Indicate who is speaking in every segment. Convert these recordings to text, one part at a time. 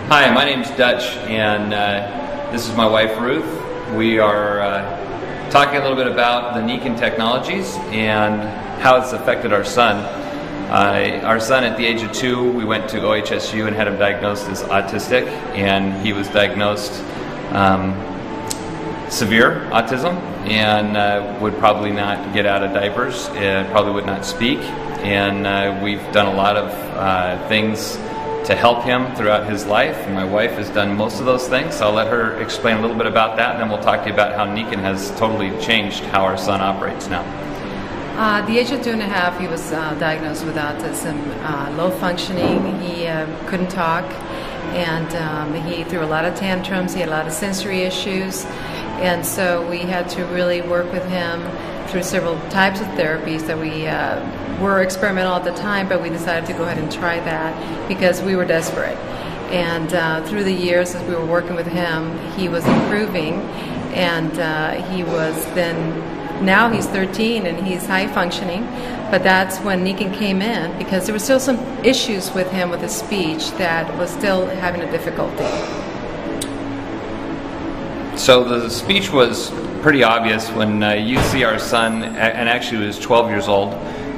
Speaker 1: Hi, my name's Dutch, and this is my wife Ruth. We are talking a little bit about the Nikin technologies and how it's affected our son. Our son, at the age of 2, we went to OHSU and had him diagnosed as autistic, and he was diagnosed severe autism and would probably not get out of diapers, probably would not speak, and we've done a lot of things to help him throughout his life, and my wife has done most of those things, so I'll let her explain a little bit about that, and then we'll talk to you about how Nikin has totally changed how our son operates now.
Speaker 2: At the age of 2.5, he was diagnosed with autism, low functioning. He couldn't talk, and he threw a lot of tantrums. He had a lot of sensory issues, and so we had to really work with him through several types of therapies that we were experimental at the time, but we decided to go ahead and try that because we were desperate. And through the years, as we were working with him, he was improving, and he was then, now he's 13 and he's high functioning, but that's when Nikin came in because there were still some issues with him with his speech that was still having a difficulty.
Speaker 1: So the speech was pretty obvious when you see our son, and actually he was 12 years old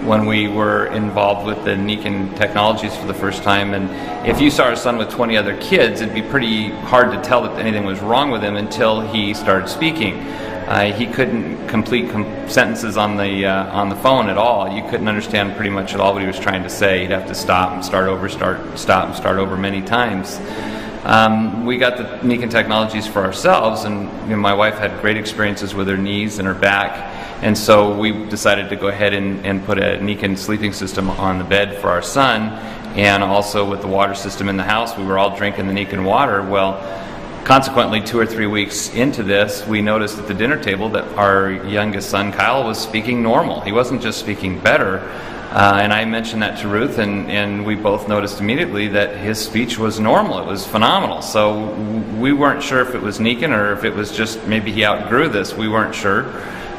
Speaker 1: when we were involved with the Nikin technologies for the first time, and if you saw our son with 20 other kids, it'd be pretty hard to tell that anything was wrong with him until he started speaking. He couldn't complete sentences on the phone at all. You couldn't understand pretty much at all what he was trying to say. He'd have to stop and start over, stop and start over many times. We got the Nikin technologies for ourselves, and my wife had great experiences with her knees and her back, and so we decided to go ahead and put a Nikin sleeping system on the bed for our son, and also with the water system in the house. We were all drinking the Nikin water. Well, consequently, 2 or 3 weeks into this, we noticed at the dinner table that our youngest son, Kyle, was speaking normal. He wasn't just speaking better. And I mentioned that to Ruth, and we both noticed immediately that his speech was normal. It was phenomenal. So we weren't sure if it was Nikin or if it was just maybe he outgrew this. We weren't sure.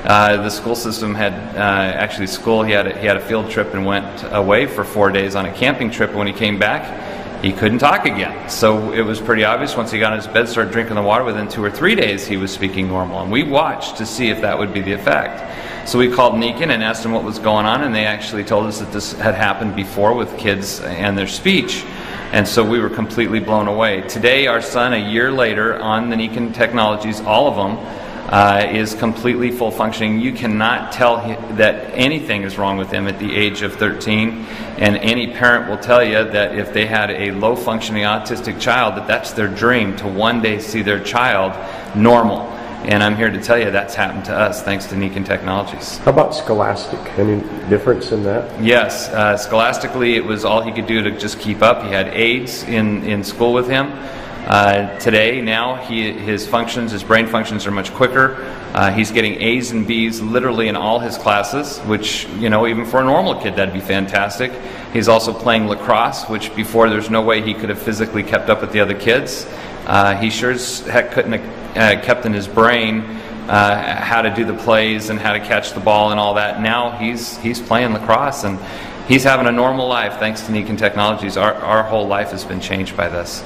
Speaker 1: The school system had actually he had a field trip and went away for 4 days on a camping trip. When he came back, he couldn't talk again. So it was pretty obvious once he got in his bed, started drinking the water, within 2 or 3 days he was speaking normal. And we watched to see if that would be the effect. So we called Nikin and asked them what was going on, and they actually told us that this had happened before with kids and their speech. And so we were completely blown away. Today, our son, a year later, on the Nikin technologies, all of them, is completely full functioning. You cannot tell that anything is wrong with him at the age of 13, and any parent will tell you that if they had a low functioning autistic child, that's their dream, to one day see their child normal. And I'm here to tell you that's happened to us thanks to Nikin technologies.
Speaker 3: How about scholastic? Any difference in that?
Speaker 1: Yes, scholastically it was all he could do to just keep up. He had aides in school with him. Today, now, his brain functions are much quicker. He's getting A's and B's literally in all his classes, which, even for a normal kid, that'd be fantastic. He's also playing lacrosse, which before there's no way he could have physically kept up with the other kids. He sure as heck couldn't have kept in his brain how to do the plays and how to catch the ball and all that. Now he's playing lacrosse, and he's having a normal life thanks to Nikin technologies. Our whole life has been changed by this.